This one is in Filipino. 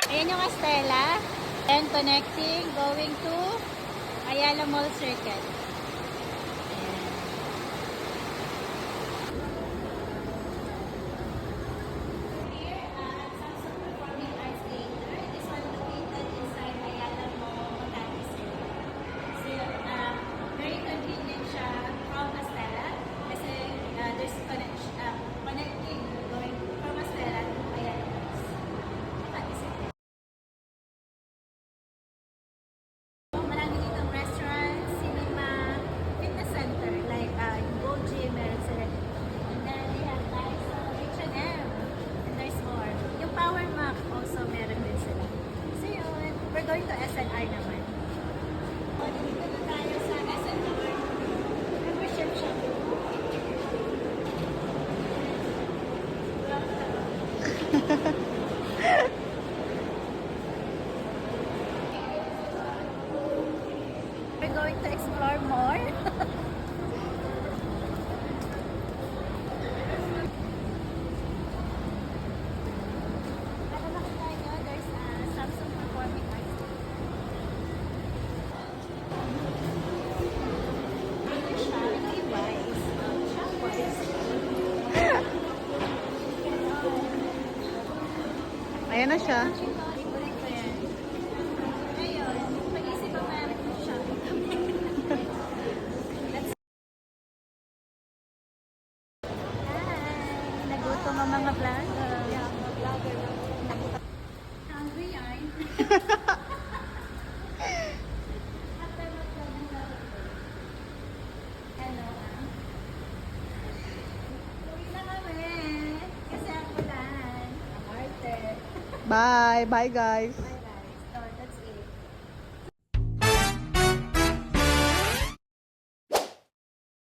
Ayan yung Estela. And connecting, going to Ayala Mall Circle. We're going to SNR naman. Dito na tayo sa SNR. Membership shop. We're going to explore more. Ayan na siya. Nagutom ang mga vlogger. Hungry yarn. Hello. Uwi na kami. Kasi ang ulan. Ang arte. Bye. Bye, guys.